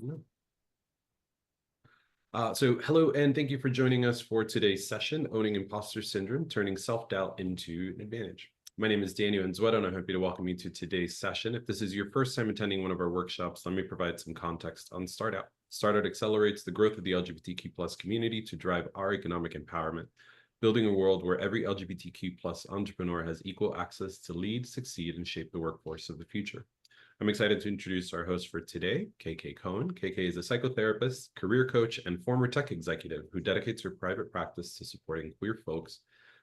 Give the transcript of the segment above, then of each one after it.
No. So hello, and thank you for joining us for today's session, Owning Imposter Syndrome, Turning Self-Doubt into an Advantage. My name is Daniel Anzueto, and I'm happy to welcome you to today's session. If this is your first time attending one of our workshops, let me provide some context on Startout. Startout accelerates the growth of the LGBTQ+ community to drive our economic empowerment, building a world where every LGBTQ+ entrepreneur has equal access to lead, succeed, and shape the workforce of the future. I'm excited to introduce our host for today, KK Cohen. KK is a psychotherapist, career coach, and former tech executive who dedicates her private practice to supporting queer folks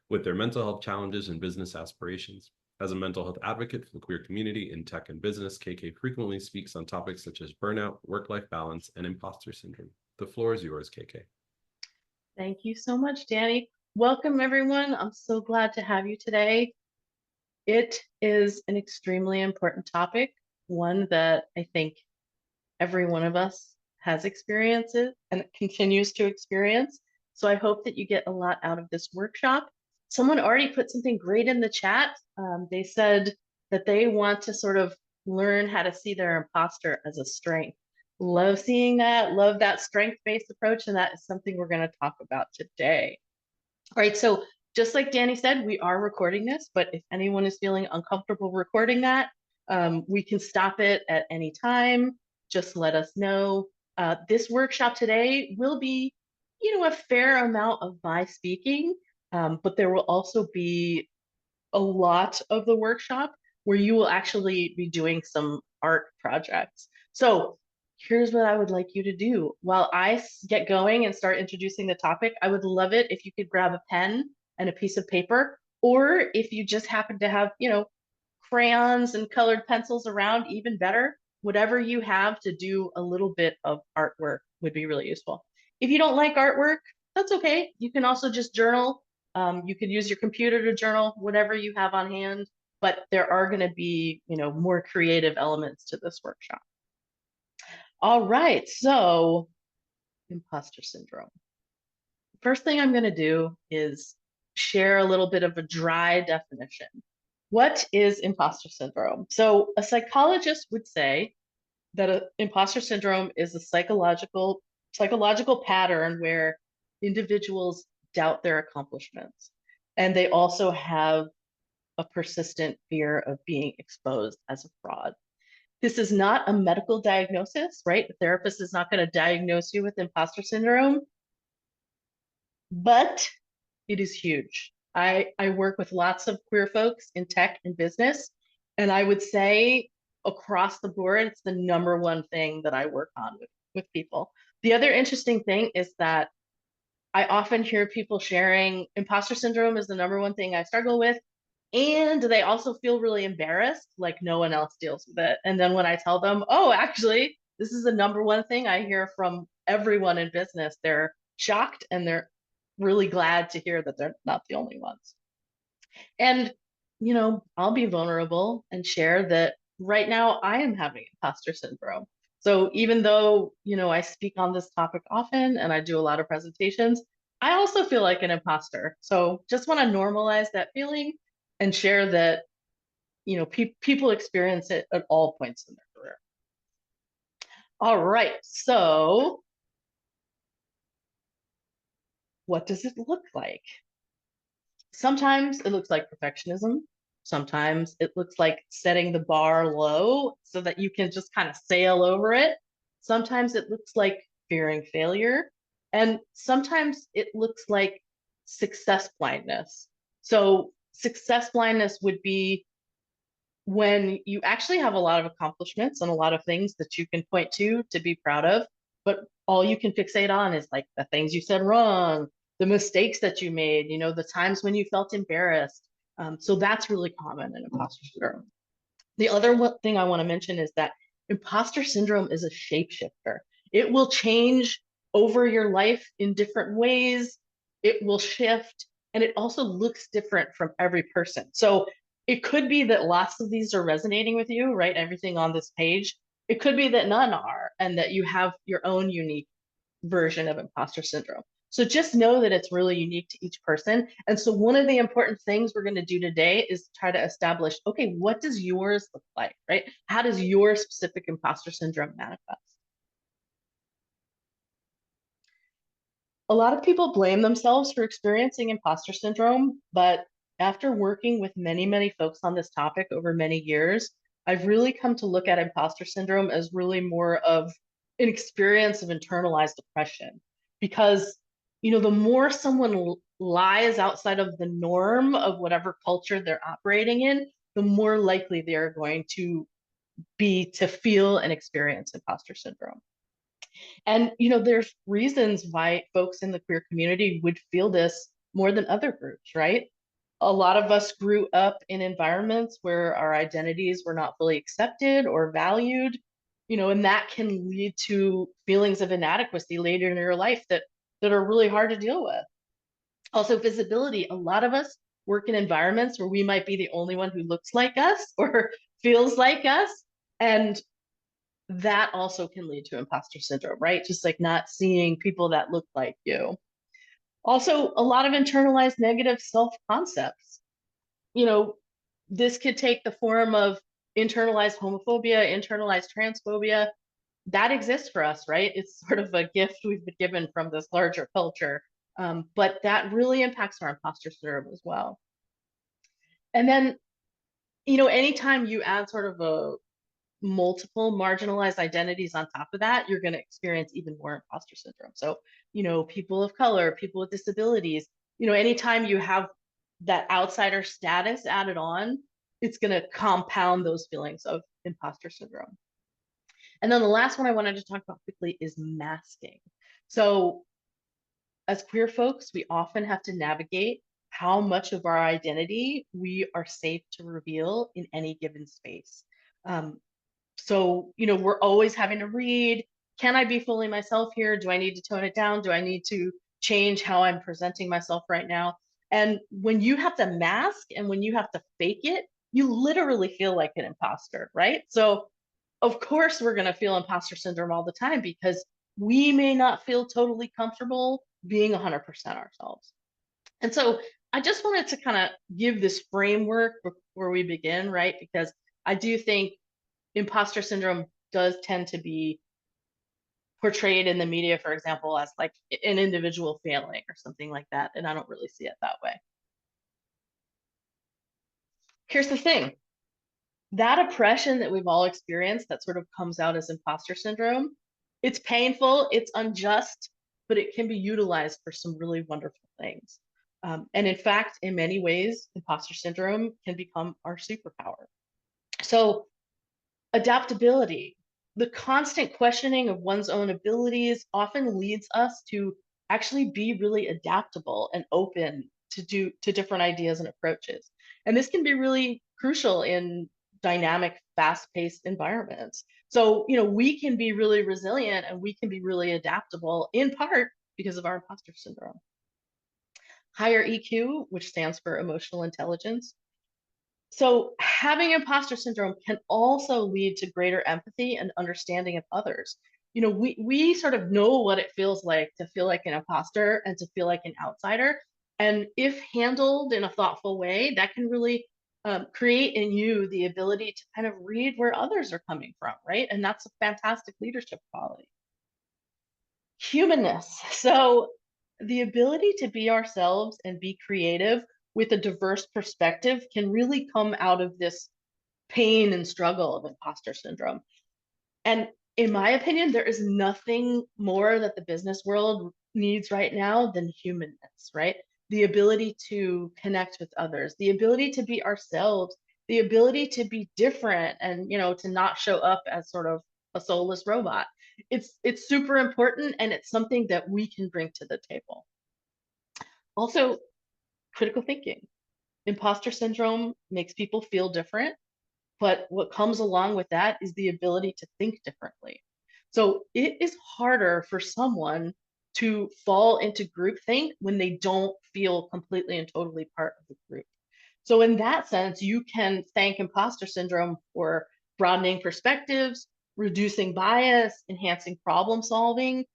with their mental health challenges and business aspirations. As a mental health advocate for the queer community in tech and business, KK frequently speaks on topics such as burnout, work-life balance, and imposter syndrome. The floor is yours, KK. Thank you so much, Danny. Welcome, everyone. I'm so glad to have you today. It is an extremely important topic, one that I think every one of us has experienced and continues to experience. So I hope that you get a lot out of this workshop. Someone already put something great in the chat. They said that they want to sort of learn how to see their imposter as a strength. Love seeing that, love that strength-based approach, and that is something we're going to talk about today. All right, so just like Danny said, we are recording this, but if anyone is feeling uncomfortable recording that, we can stop it at any time. Just let us know. This workshop today will be, a fair amount of my speaking, but there will also be a lot of the workshop where you will actually be doing some art projects. So here's what I would like you to do. While I get going and start introducing the topic, I would love it if you could grab a pen and a piece of paper, or if you just happen to have, crayons and colored pencils around, even better. Whatever you have to do a little bit of artwork would be really useful. If you don't like artwork, that's okay. You can also just journal. You could use your computer to journal, whatever you have on hand, but there are going to be, more creative elements to this workshop. All right, so imposter syndrome. First thing I'm going to do is share a little bit of a dry definition. What is imposter syndrome? So a psychologist would say that imposter syndrome is a psychological pattern where individuals doubt their accomplishments, and they also have a persistent fear of being exposed as a fraud. This is not a medical diagnosis, right? The therapist is not going to diagnose you with imposter syndrome, but it is huge. I work with lots of queer folks in tech and business, and I would say across the board, it's the number one thing that I work on with people. The other interesting thing is that I often hear people sharing imposter syndrome is the number one thing I struggle with. And they also feel really embarrassed, like no one else deals with it. And then when I tell them, oh, actually, this is the number one thing I hear from everyone in business, they're shocked and they're really glad to hear that they're not the only ones. And, I'll be vulnerable and share that right now I am having imposter syndrome. So even though, I speak on this topic often and I do a lot of presentations, I also feel like an imposter. So just want to normalize that feeling and share that, people experience it at all points in their career. All right. So what does it look like? Sometimes it looks like perfectionism. Sometimes it looks like setting the bar low so that you can just kind of sail over it. Sometimes it looks like fearing failure. And sometimes it looks like success blindness. So, success blindness would be when you actually have a lot of accomplishments and a lot of things that you can point to be proud of, but all you can fixate on is like the things you said wrong, the mistakes that you made, the times when you felt embarrassed. So that's really common in imposter syndrome. The other thing I want to mention is that imposter syndrome is a shapeshifter. It will change over your life in different ways. It will shift, and it also looks different from every person. So it could be that lots of these are resonating with you, right? Everything on this page. It could be that none are, and that you have your own unique version of imposter syndrome. So just know that it's really unique to each person. And so one of the important things we're going to do today is try to establish, okay, what does yours look like, right? How does your specific imposter syndrome manifest? A lot of people blame themselves for experiencing imposter syndrome, but after working with many, many folks on this topic over many years, I've really come to look at imposter syndrome as really more of an experience of internalized oppression. Because, the more someone lies outside of the norm of whatever culture they're operating in, the more likely they're going to be to feel and experience imposter syndrome. And, there's reasons why folks in the queer community would feel this more than other groups, right? A lot of us grew up in environments where our identities were not fully accepted or valued, and that can lead to feelings of inadequacy later in your life that are really hard to deal with. Also, visibility. A lot of us work in environments where we might be the only one who looks like us or feels like us. And that also can lead to imposter syndrome, right? Just like not seeing people that look like you. Also, a lot of internalized negative self concepts. You know, this could take the form of internalized homophobia, internalized transphobia. That exists for us, right? It's sort of a gift we've been given from this larger culture. But that really impacts our imposter syndrome as well. And then, anytime you add sort of a multiple marginalized identities on top of that, you're going to experience even more imposter syndrome. So, people of color, people with disabilities, anytime you have that outsider status added on, it's going to compound those feelings of imposter syndrome. And then the last one I wanted to talk about quickly is masking. So, as queer folks, we often have to navigate how much of our identity we are safe to reveal in any given space. Um, so, we're always having to read, can I be fully myself here? Do I need to tone it down? Do I need to change how I'm presenting myself right now? And when you have to mask and when you have to fake it, you literally feel like an imposter, right? So, of course, we're going to feel imposter syndrome all the time because we may not feel totally comfortable being 100% ourselves. And so, I just wanted to kind of give this framework before we begin, right? Because I do think imposter syndrome does tend to be portrayed in the media, for example, as like an individual failing or something like that. And I don't really see it that way. Here's the thing, that oppression that we've all experienced that sort of comes out as imposter syndrome, it's painful, it's unjust, but it can be utilized for some really wonderful things. And in fact, in many ways, imposter syndrome can become our superpower. So adaptability. The constant questioning of one's own abilities often leads us to actually be really adaptable and open to different ideas and approaches. And this can be really crucial in dynamic, fast-paced environments. So, we can be really resilient and we can be really adaptable in part because of our imposter syndrome. Higher EQ, which stands for emotional intelligence, so having imposter syndrome can also lead to greater empathy and understanding of others. We sort of know what it feels like to feel like an imposter and to feel like an outsider. And if handled in a thoughtful way, that can really create in you the ability to kind of read where others are coming from, right? And that's a fantastic leadership quality. Humanness. So the ability to be ourselves and be creative with a diverse perspective can really come out of this pain and struggle of imposter syndrome. And in my opinion, there is nothing more that the business world needs right now than humanness, right? The ability to connect with others, the ability to be ourselves, the ability to be different and, to not show up as sort of a soulless robot. It's super important and it's something that we can bring to the table. Also, critical thinking. Imposter syndrome makes people feel different, but what comes along with that is the ability to think differently. So it is harder for someone to fall into groupthink when they don't feel completely and totally part of the group. So in that sense, you can thank imposter syndrome for broadening perspectives, reducing bias, enhancing problem solving.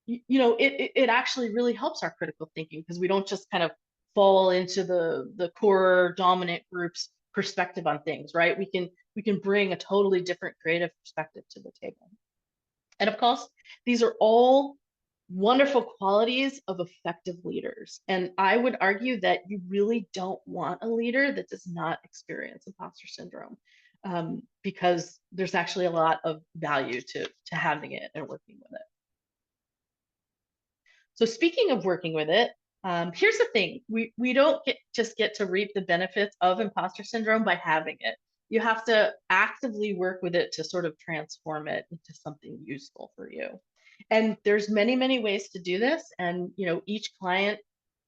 It actually really helps our critical thinking because we don't just kind of fall into the core dominant group's perspective on things, right? We can bring a totally different creative perspective to the table. And of course, these are all wonderful qualities of effective leaders. And I would argue that you really don't want a leader that does not experience imposter syndrome, because there's actually a lot of value to having it and working with it. So speaking of working with it, here's the thing: we don't just get to reap the benefits of imposter syndrome by having it. You have to actively work with it to sort of transform it into something useful for you. And there's many ways to do this. And each client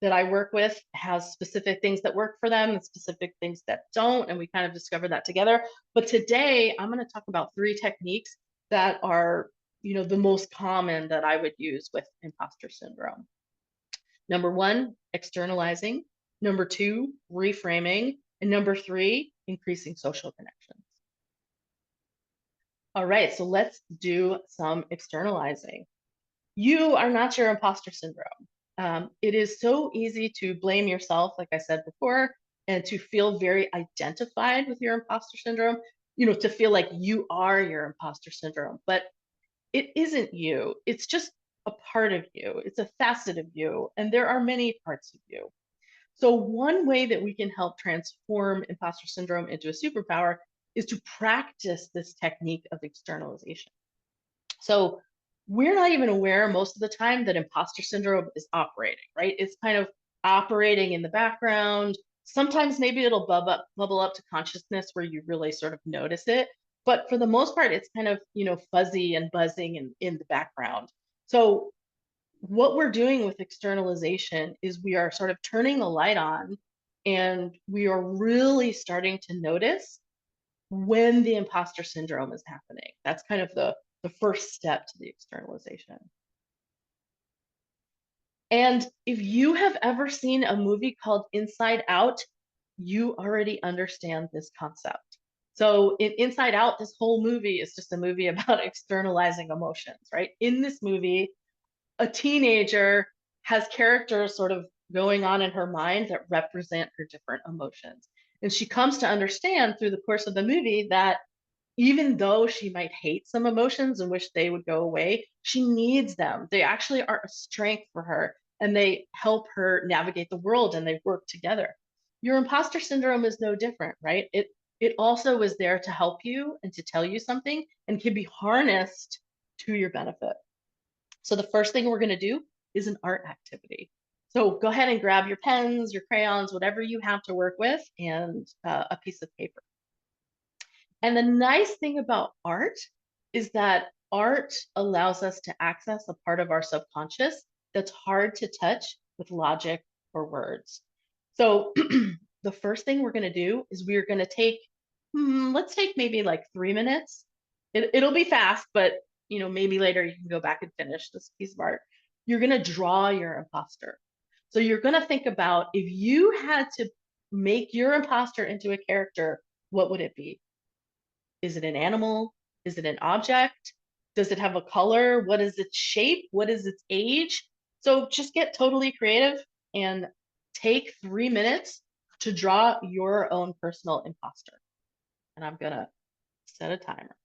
that I work with has specific things that work for them and specific things that don't. And we kind of discover that together. But today I'm going to talk about 3 techniques that are the most common that I would use with imposter syndrome. Number 1, externalizing. Number 2, reframing. And number 3, increasing social connections. All right, so let's do some externalizing. You are not your imposter syndrome. It is so easy to blame yourself, like I said before, and to feel very identified with your imposter syndrome, to feel like you are your imposter syndrome. But it isn't you. It's just a part of you. It's a facet of you. And there are many parts of you. So, one way that we can help transform imposter syndrome into a superpower is to practice this technique of externalization. So, we're not even aware most of the time that imposter syndrome is operating, right? It's kind of operating in the background. Sometimes maybe it'll bubble up to consciousness where you really sort of notice it. But for the most part, it's kind of, fuzzy and buzzing in the background. So what we're doing with externalization is we are sort of turning the light on, and we are really starting to notice when the imposter syndrome is happening. That's kind of the first step to the externalization. And if you have ever seen a movie called Inside Out, you already understand this concept. So in Inside Out, this whole movie is just a movie about externalizing emotions, right? In this movie, a teenager has characters sort of going on in her mind that represent her different emotions. And she comes to understand through the course of the movie that even though she might hate some emotions and wish they would go away, she needs them. They actually are a strength for her, and they help her navigate the world, and they work together. Your imposter syndrome is no different, right? It also is there to help you and to tell you something, and can be harnessed to your benefit. So the first thing we're going to do is an art activity. So go ahead and grab your pens, your crayons, whatever you have to work with, and a piece of paper. And the nice thing about art is that art allows us to access a part of our subconscious that's hard to touch with logic or words. So the first thing we're going to do is we're going to take, let's take maybe like 3 minutes. It'll be fast, but maybe later you can go back and finish this piece of art. You're going to draw your imposter. So you're going to think about, if you had to make your imposter into a character, what would it be? Is it an animal? Is it an object? Does it have a color? What is its shape? What is its age? So just get totally creative and take 3 minutes to draw your own personal imposter. And I'm going to set a timer.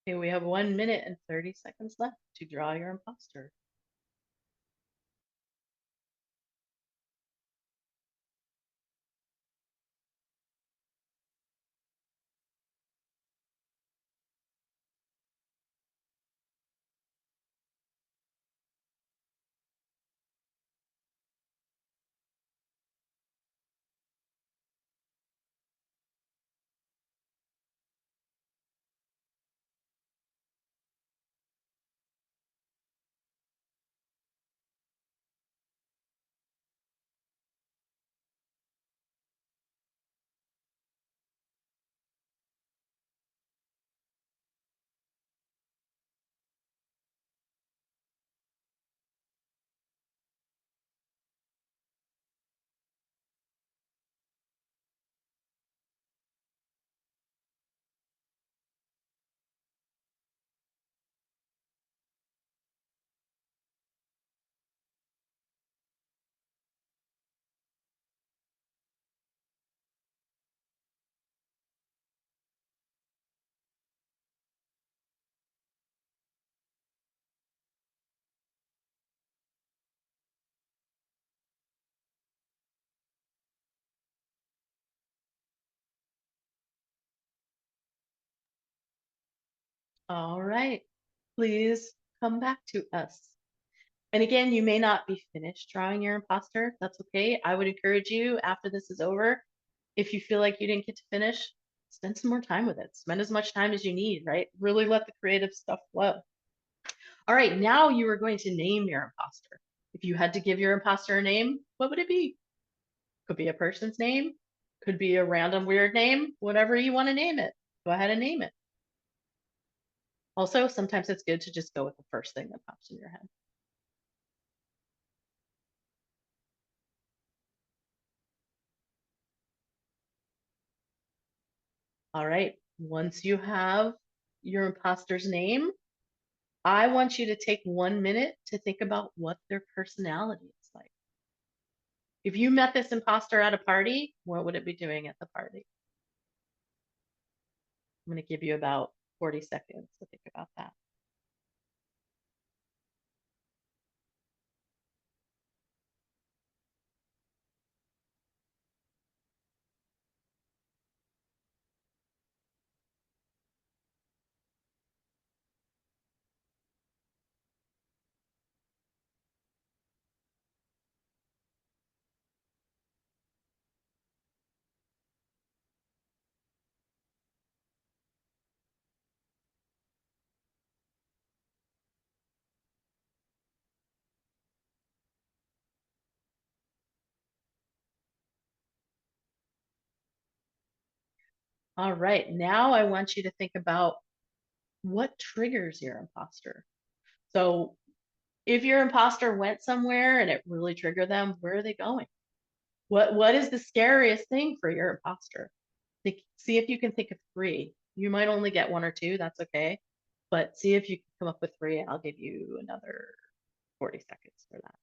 Okay, we have 1 minute and 30 seconds left to draw your imposter. All right, please come back to us. And again, you may not be finished drawing your imposter. That's okay. I would encourage you after this is over, if you feel like you didn't get to finish, spend some more time with it. Spend as much time as you need, right? Really let the creative stuff flow. All right, now you are going to name your imposter. If you had to give your imposter a name, what would it be? Could be a person's name, could be a random weird name, whatever you want to name it. Go ahead and name it. Also, sometimes it's good to just go with the first thing that pops in your head. All right, once you have your imposter's name, I want you to take 1 minute to think about what their personality is like. If you met this imposter at a party, what would it be doing at the party? I'm going to give you about 40 seconds to think about that. All right, now I want you to think about what triggers your imposter. So if your imposter went somewhere and it really triggered them, where are they going? What is the scariest thing for your imposter? See if you can think of three. You might only get one or two, that's okay. But see if you can come up with three, and I'll give you another 40 seconds for that.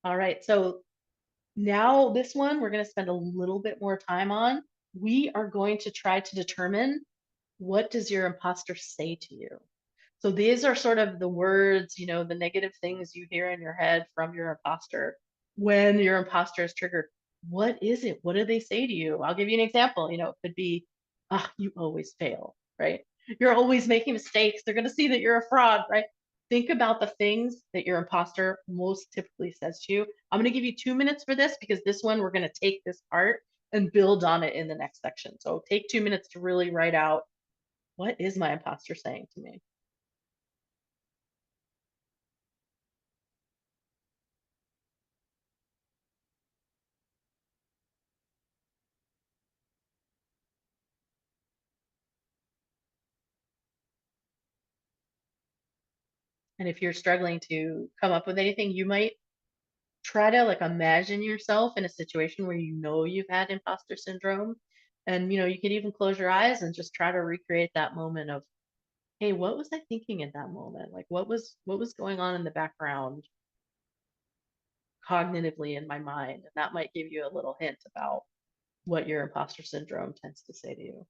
All right, so now this one we're going to spend a little bit more time on. We are going to try to determine, what does your imposter say to you? So these are sort of the words, the negative things you hear in your head from your imposter when your imposter is triggered. What is it? What do they say to you? I'll give you an example. It could be, ah, you always fail, right? You're always making mistakes. They're going to see that you're a fraud, right? Think about the things that your imposter most typically says to you. I'm going to give you 2 minutes for this because this one we're going to take this part and build on it in the next section. So take 2 minutes to really write out, what is my imposter saying to me? And if you're struggling to come up with anything, you might try to like imagine yourself in a situation where you know you've had imposter syndrome. And you can even close your eyes and just try to recreate that moment of, hey, what was I thinking in that moment? Like what was going on in the background cognitively in my mind? And that might give you a little hint about what your imposter syndrome tends to say to you.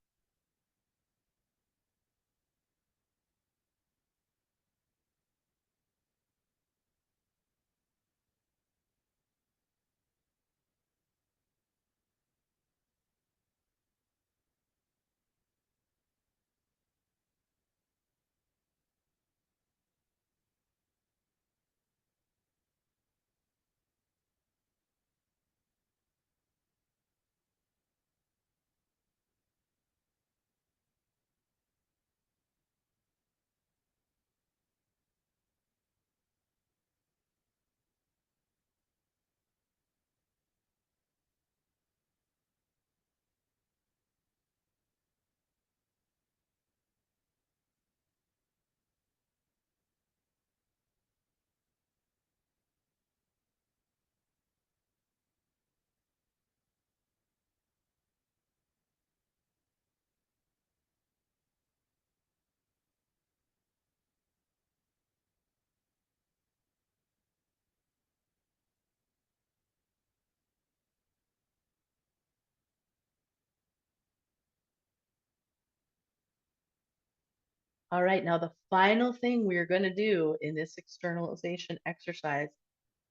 All right, now the final thing we're going to do in this externalization exercise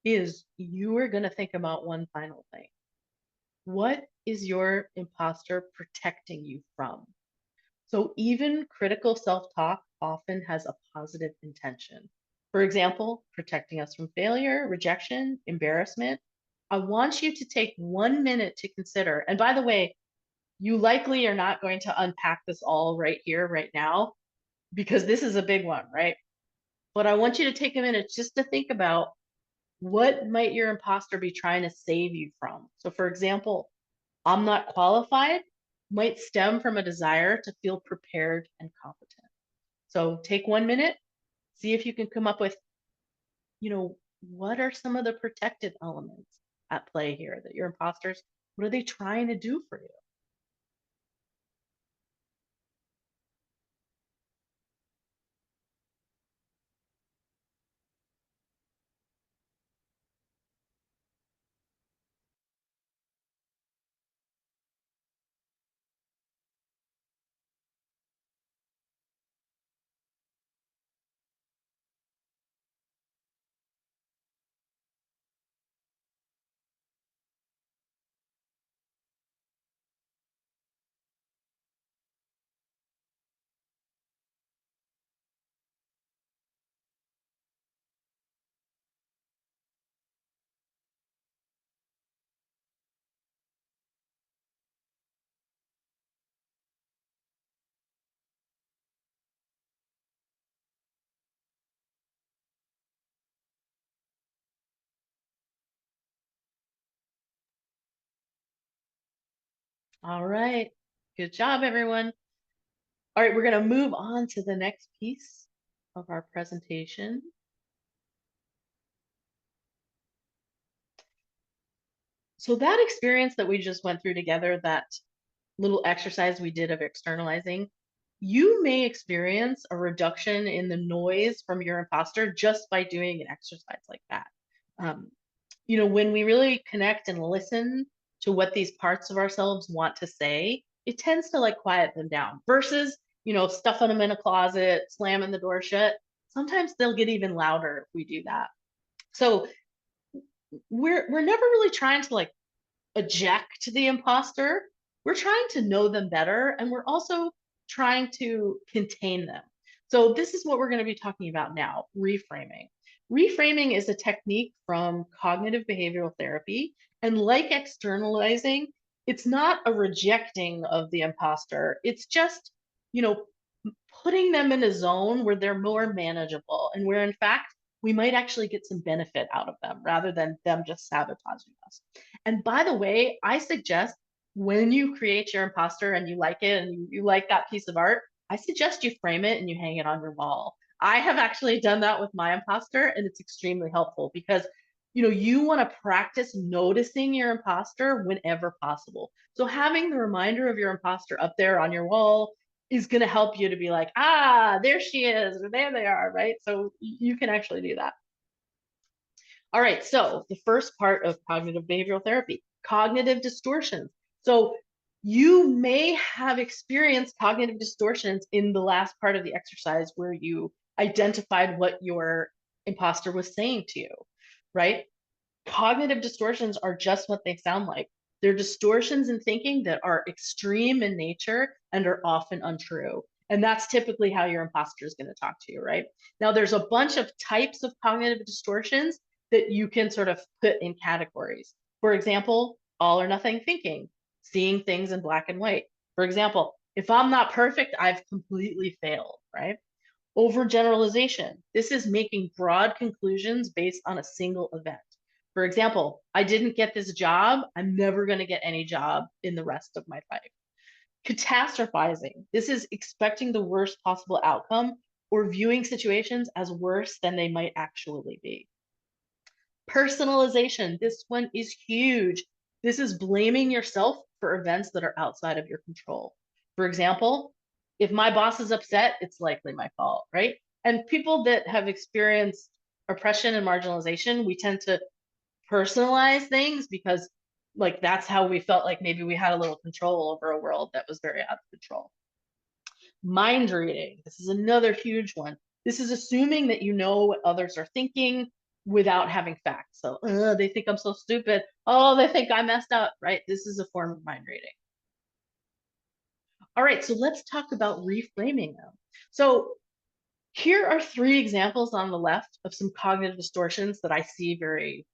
is you are going to think about one final thing. What is your imposter protecting you from? So even critical self-talk often has a positive intention. For example, protecting us from failure, rejection, embarrassment. I want you to take 1 minute to consider. And by the way, you likely are not going to unpack this all right here, right now, because this is a big one, right? But I want you to take a minute just to think about, what might your imposter be trying to save you from? So for example, I'm not qualified might stem from a desire to feel prepared and competent. So take 1 minute, see if you can come up with, what are some of the protected elements at play here that your imposters, what are they trying to do for you? All right. Good job, everyone. All right, we're going to move on to the next piece of our presentation. So that experience that we just went through together, that little exercise we did of externalizing, you may experience a reduction in the noise from your imposter just by doing an exercise like that. Um, when we really connect and listen to what these parts of ourselves want to say, it tends to like quiet them down versus, stuffing them in a closet, slamming the door shut. Sometimes they'll get even louder if we do that. So we're never really trying to like eject the imposter. We're trying to know them better, and we're also trying to contain them. So this is what we're going to be talking about now, reframing. Reframing is a technique from cognitive behavioral therapy, and like externalizing, it's not a rejecting of the imposter. It's just, you know, putting them in a zone where they're more manageable and where in fact we might actually get some benefit out of them rather than them just sabotaging us. And by the way, I suggest when you create your imposter and you like it and you like that piece of art, I suggest you frame it and you hang it on your wall. I have actually done that with my imposter and it's extremely helpful because you want to practice noticing your imposter whenever possible. So having the reminder of your imposter up there on your wall is going to help you to be like, there she is, or there they are, right? So you can actually do that. All right, so the first part of cognitive behavioral therapy, cognitive distortions. So you may have experienced cognitive distortions in the last part of the exercise where you identified what your imposter was saying to you, right? Cognitive distortions are just what they sound like. They're distortions in thinking that are extreme in nature and are often untrue. And that's typically how your imposter is going to talk to you, right? Now, there's a bunch of types of cognitive distortions that you can sort of put in categories. For example, all or nothing thinking, seeing things in black and white. For example, if I'm not perfect, I've completely failed, right? Overgeneralization. This is making broad conclusions based on a single event. For example, I didn't get this job. I'm never going to get any job in the rest of my life. Catastrophizing. This is expecting the worst possible outcome or viewing situations as worse than they might actually be. Personalization. This one is huge. This is blaming yourself for events that are outside of your control. For example, if my boss is upset, it's likely my fault, right? And people that have experienced oppression and marginalization, we tend to personalize things because like that's how we felt like maybe we had a little control over a world that was very out of control. Mind reading. This is another huge one. This is assuming that you know what others are thinking without having facts. So they think I'm so stupid. Oh, they think I messed up, right? This is a form of mind reading. All right, so let's talk about reframing them. So here are 3 examples on the left of some cognitive distortions that I see very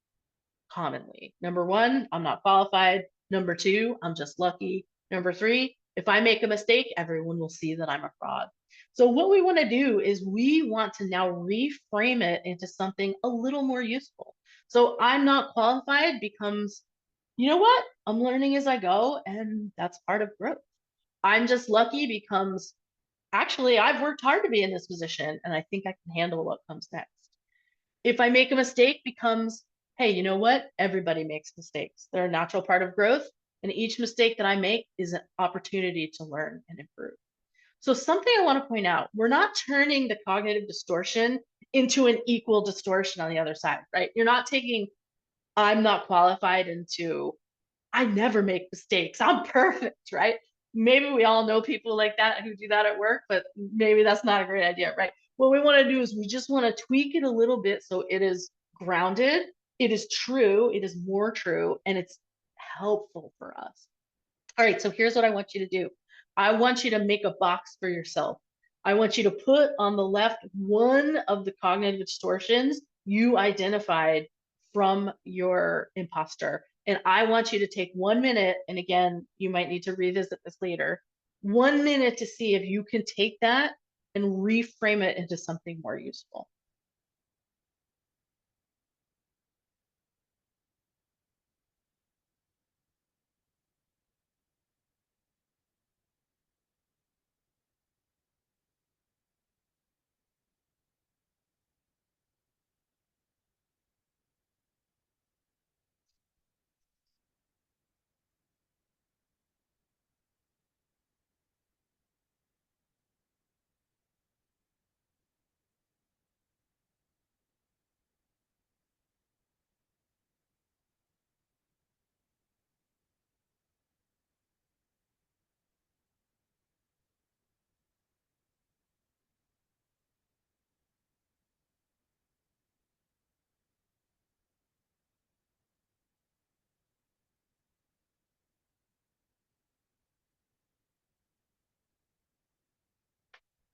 commonly. Number 1, I'm not qualified. Number 2, I'm just lucky. Number 3, if I make a mistake, everyone will see that I'm a fraud. So what we want to do is we want to now reframe it into something a little more useful. So I'm not qualified becomes, you know what? I'm learning as I go, and that's part of growth. I'm just lucky becomes, actually, I've worked hard to be in this position, and I think I can handle what comes next. If I make a mistake becomes, hey, you know what? Everybody makes mistakes. They're a natural part of growth. And each mistake that I make is an opportunity to learn and improve. So something I want to point out, we're not turning the cognitive distortion into an equal distortion on the other side, right? You're not taking I'm not qualified into I never make mistakes. I'm perfect, right? Maybe we all know people like that who do that at work, but maybe that's not a great idea, right? What we want to do is we just want to tweak it a little bit so it is grounded, it is true, it is more true, and it's helpful for us. All right, so here's what I want you to do. I want you to make a box for yourself. I want you to put on the left one of the cognitive distortions you identified from your imposter. And I want you to take 1 minute, and again, you might need to revisit this later, 1 minute to see if you can take that and reframe it into something more useful.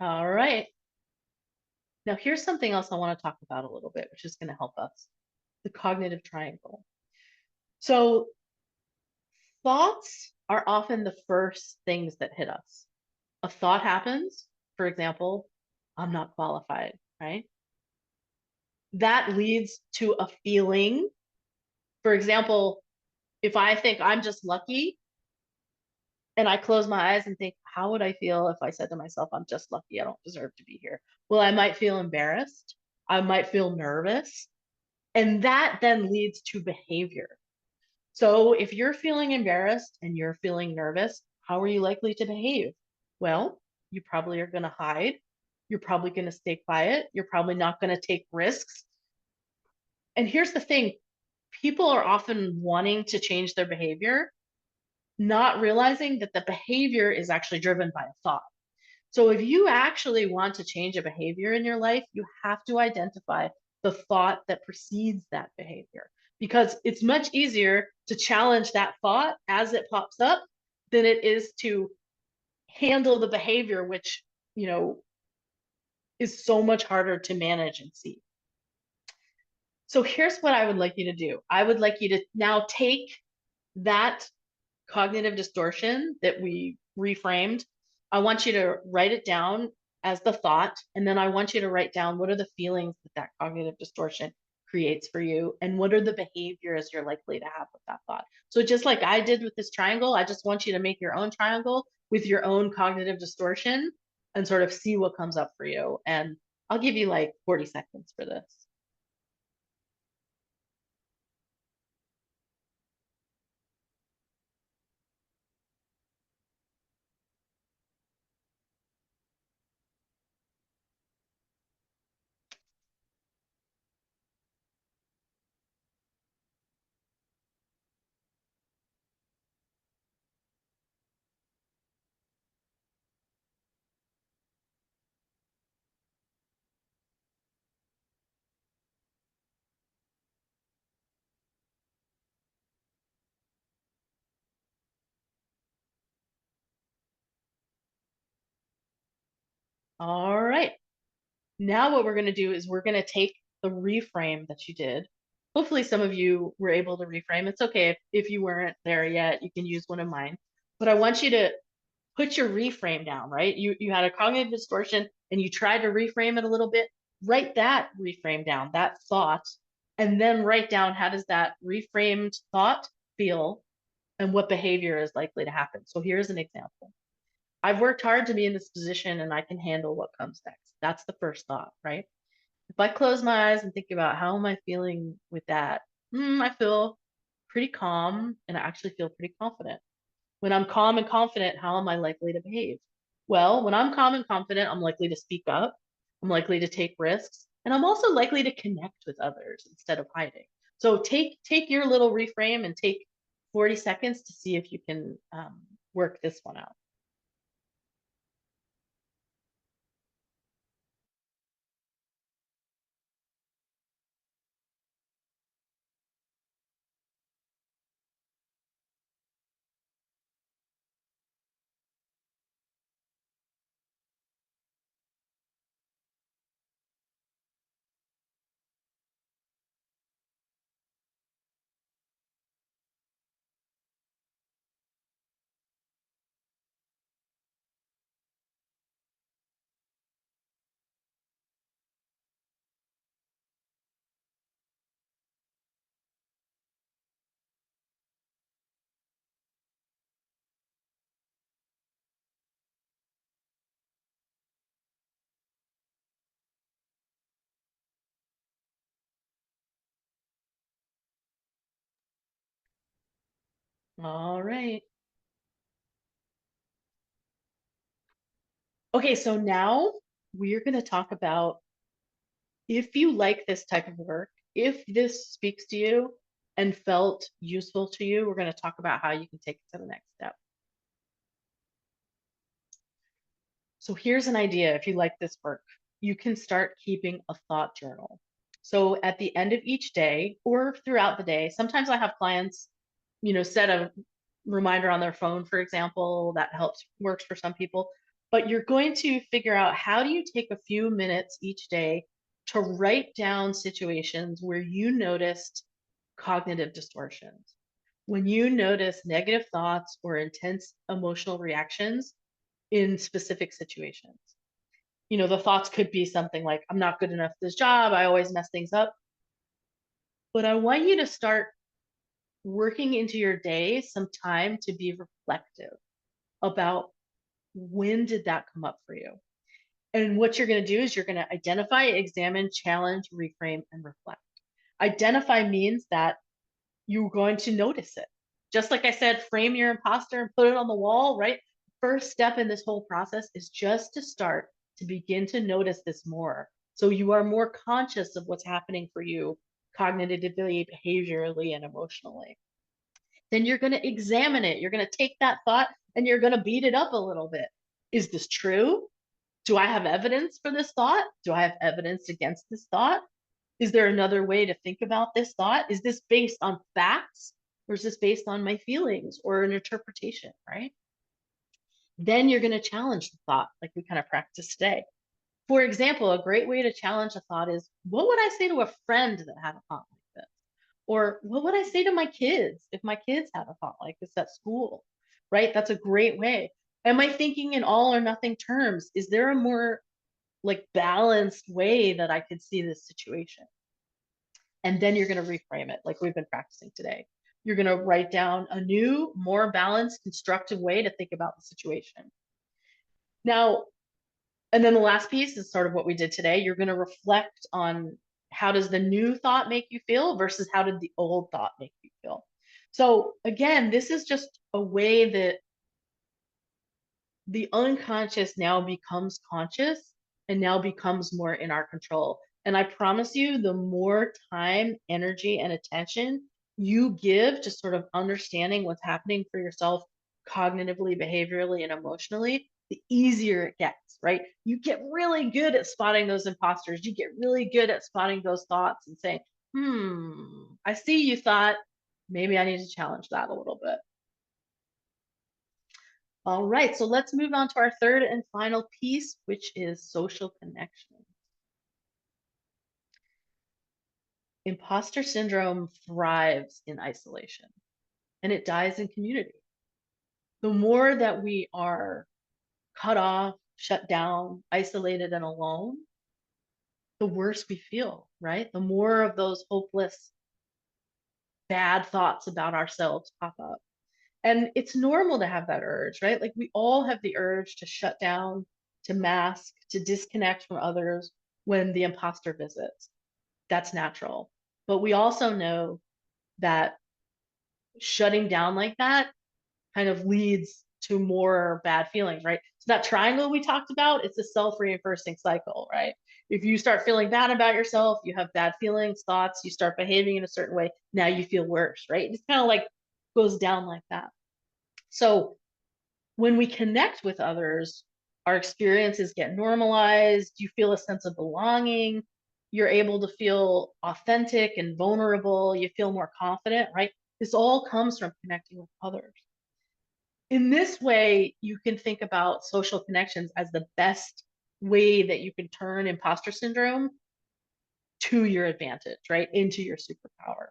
All right. Now, here's something else I want to talk about a little bit, which is going to help us, the cognitive triangle. So Thoughts are often the first things that hit us. A thought happens, for example, I'm not qualified, right? That leads to a feeling. For example, if I think I'm just lucky and I close my eyes and think, how would I feel if I said to myself, I'm just lucky, I don't deserve to be here? Well, I might feel embarrassed. I might feel nervous. And that then leads to behavior. So if you're feeling embarrassed and you're feeling nervous, how are you likely to behave? Well, you probably are going to hide. You're probably going to stay quiet. You're probably not going to take risks. And here's the thing, people are often wanting to change their behavior, not realizing that the behavior is actually driven by a thought. So if you actually want to change a behavior in your life, you have to identify the thought that precedes that behavior, because it's much easier to challenge that thought as it pops up than it is to handle the behavior, which, you know, is so much harder to manage and see. So here's what I would like you to do. I would like you to now take that cognitive distortion that we reframed. I want you to write it down as the thought, and then I want you to write down what are the feelings that that cognitive distortion creates for you, and what are the behaviors you're likely to have with that thought. So just like I did with this triangle, I just want you to make your own triangle with your own cognitive distortion and sort of see what comes up for you. And I'll give you like 40 seconds for this. All right. Now what we're going to do is we're going to take the reframe that you did. Hopefully some of you were able to reframe. It's okay if you weren't there yet, you can use one of mine. But I want you to put your reframe down, right? You had a cognitive distortion and you tried to reframe it a little bit. Write that reframe down, that thought, and then write down how does that reframed thought feel and what behavior is likely to happen. So here's an example. I've worked hard to be in this position and I can handle what comes next. That's the first thought, right? If I close my eyes and think about how am I feeling with that, I feel pretty calm and I actually feel pretty confident. When I'm calm and confident, how am I likely to behave? Well, when I'm calm and confident, I'm likely to speak up, I'm likely to take risks, and I'm also likely to connect with others instead of hiding. So take your little reframe and take 40 seconds to see if you can work this one out. All right. Okay, so now we're going to talk about if you like this type of work, if this speaks to you and felt useful to you, we're going to talk about how you can take it to the next step. So here's an idea if you like this work. You can start keeping a thought journal. So at the end of each day or throughout the day, sometimes I have clients, set a reminder on their phone, for example, that works for some people. But you're going to figure out how do you take a few minutes each day to write down situations where you noticed cognitive distortions, when you notice negative thoughts or intense emotional reactions in specific situations. The thoughts could be something like, I'm not good enough at this job, I always mess things up. But I want you to start working into your day some time to be reflective about when did that come up for you. And what you're going to do is you're going to identify, examine, challenge, reframe, and reflect. Identify means that you're going to notice it. Just like I said, frame your imposter and put it on the wall, right? First step in this whole process is just to start to begin to notice this more. So you are more conscious of what's happening for you cognitively, behaviorally, and emotionally. Then you're going to examine it. You're going to take that thought and you're going to beat it up a little bit. Is this true? Do I have evidence for this thought? Do I have evidence against this thought? Is there another way to think about this thought? Is this based on facts or is this based on my feelings or an interpretation, right? Then you're going to challenge the thought like we kind of practiced today. For example, a great way to challenge a thought is, what would I say to a friend that had a thought like this? Or what would I say to my kids if my kids had a thought like this at school, right? That's a great way. Am I thinking in all or nothing terms? Is there a more like balanced way that I could see this situation? And then you're going to reframe it like we've been practicing today. You're going to write down a new, more balanced, constructive way to think about the situation. Now, and then the last piece is sort of what we did today. You're going to reflect on how does the new thought make you feel versus how did the old thought make you feel. So again, this is just a way that the unconscious now becomes conscious and now becomes more in our control. And I promise you, the more time, energy, and attention you give to sort of understanding what's happening for yourself cognitively, behaviorally, and emotionally, the easier it gets, right? You get really good at spotting those imposters. You get really good at spotting those thoughts and saying, I see you thought, maybe I need to challenge that a little bit. All right, so let's move on to our third and final piece, which is social connection. Imposter syndrome thrives in isolation and it dies in community. The more that we are cut off, shut down, isolated, and alone, the worse we feel, right? The more of those hopeless, bad thoughts about ourselves pop up. And it's normal to have that urge, right? Like we all have the urge to shut down, to mask, to disconnect from others when the imposter visits. That's natural. But we also know that shutting down like that kind of leads to more bad feelings, right? So that triangle we talked about, it's a self-reinforcing cycle, right? If you start feeling bad about yourself, you have bad feelings, thoughts, you start behaving in a certain way, now you feel worse, right? It's kind of like goes down like that. So when we connect with others, our experiences get normalized, you feel a sense of belonging, you're able to feel authentic and vulnerable, you feel more confident, right? This all comes from connecting with others. In this way, you can think about social connections as the best way that you can turn imposter syndrome to your advantage, right? Into your superpower.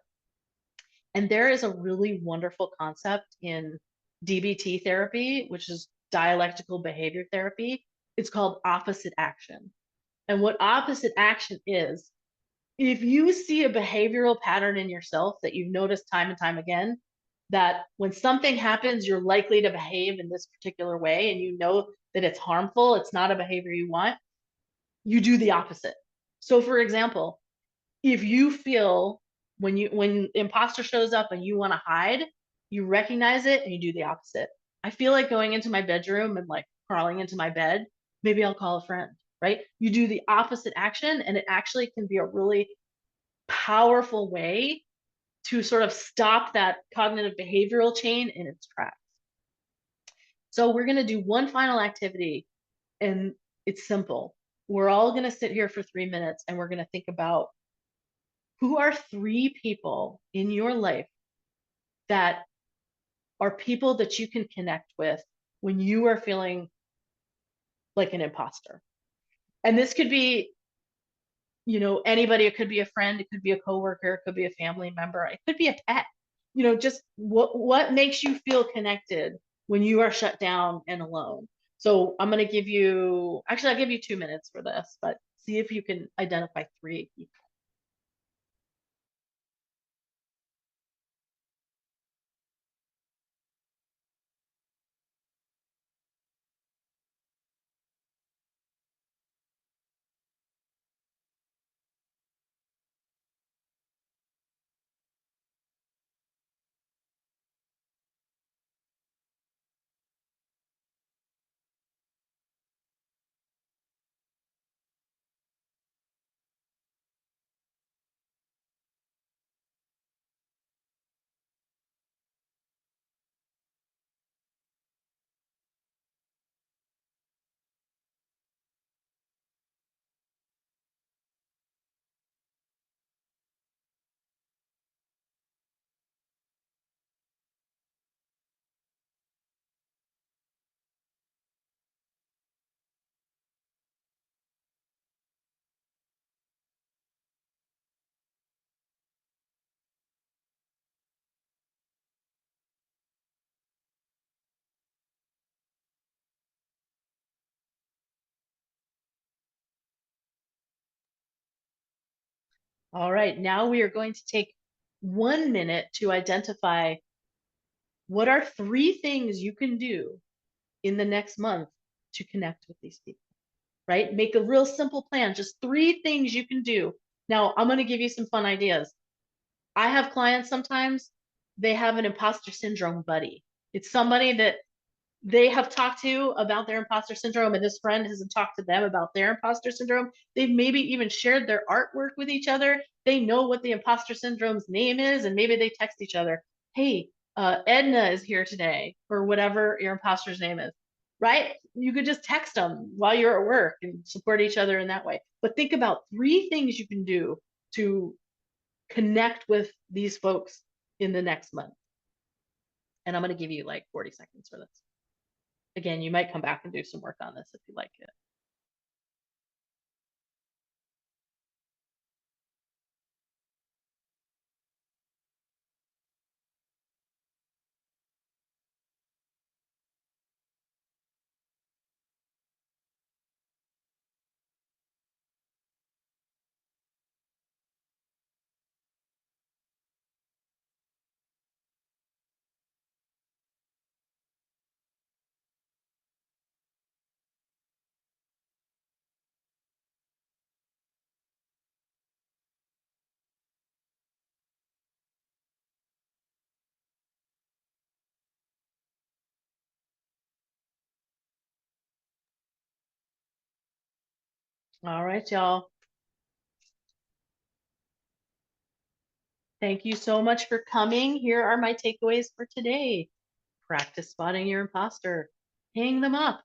And there is a really wonderful concept in DBT therapy, which is dialectical behavior therapy. It's called opposite action. And what opposite action is, if you see a behavioral pattern in yourself that you've noticed time and time again, that when something happens, you're likely to behave in this particular way, and you know that it's harmful, it's not a behavior you want, you do the opposite. So for example, if you feel when imposter shows up and you want to hide, you recognize it and you do the opposite. I feel like going into my bedroom and like crawling into my bed, maybe I'll call a friend, right? You do the opposite action and it actually can be a really powerful way to sort of stop that cognitive behavioral chain in its tracks. So we're going to do one final activity and it's simple. We're all going to sit here for 3 minutes and we're going to think about who are 3 people in your life that are people that you can connect with when you are feeling like an imposter. And this could be, anybody. It could be a friend, it could be a coworker, it could be a family member, it could be a pet, just what makes you feel connected when you are shut down and alone. So I'm going to give you, actually, I'll give you 2 minutes for this, but see if you can identify 3 people. All right, now we are going to take 1 minute to identify what are 3 things you can do in the next month to connect with these people, right? Make a real simple plan, just 3 things you can do. Now, I'm going to give you some fun ideas. I have clients sometimes, they have an imposter syndrome buddy. It's somebody that they have talked to about their imposter syndrome, and this friend has talked to them about their imposter syndrome. They've maybe even shared their artwork with each other. They know what the imposter syndrome's name is, and maybe they text each other, hey, Edna is here today, or whatever your imposter's name is, right? You could just text them while you're at work and support each other in that way. But think about 3 things you can do to connect with these folks in the next month. And I'm going to give you like 40 seconds for this. Again, you might come back and do some work on this if you like it. All right, y'all. Thank you so much for coming. Here are my takeaways for today. Practice spotting your imposter. Hang them up.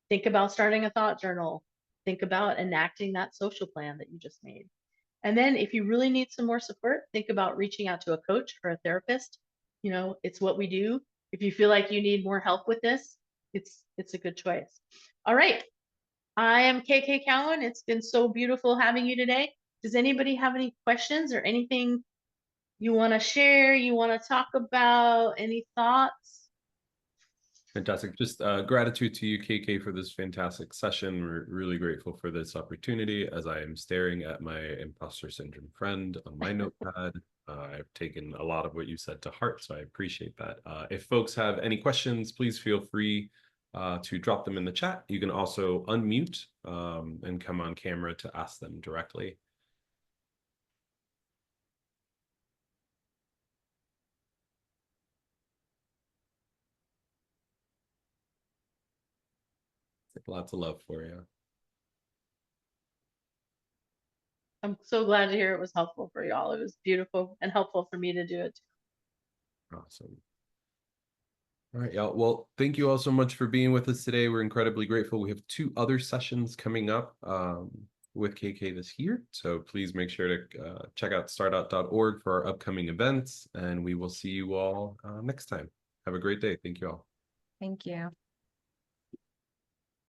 Think about starting a thought journal. Think about enacting that social plan that you just made. And then if you really need some more support, think about reaching out to a coach or a therapist. It's what we do. If you feel like you need more help with this, it's a good choice. All right. I am KK Cowan. It's been so beautiful having you today. Does anybody have any questions or anything you want to share, you want to talk about, any thoughts? Fantastic. Just gratitude to you, KK, for this fantastic session. We're really grateful for this opportunity as I am staring at my imposter syndrome friend on my notepad. I've taken a lot of what you said to heart, so I appreciate that. If folks have any questions, please feel free to drop them in the chat. You can also unmute and come on camera to ask them directly. Lots of love for you. I'm so glad to hear it was helpful for y'all. It was beautiful and helpful for me to do it too. Awesome. All right, y'all. Well, thank you all so much for being with us today. We're incredibly grateful. We have 2 other sessions coming up with KK this year. So please make sure to check out startout.org for our upcoming events, and we will see you all next time. Have a great day. Thank you all. Thank you.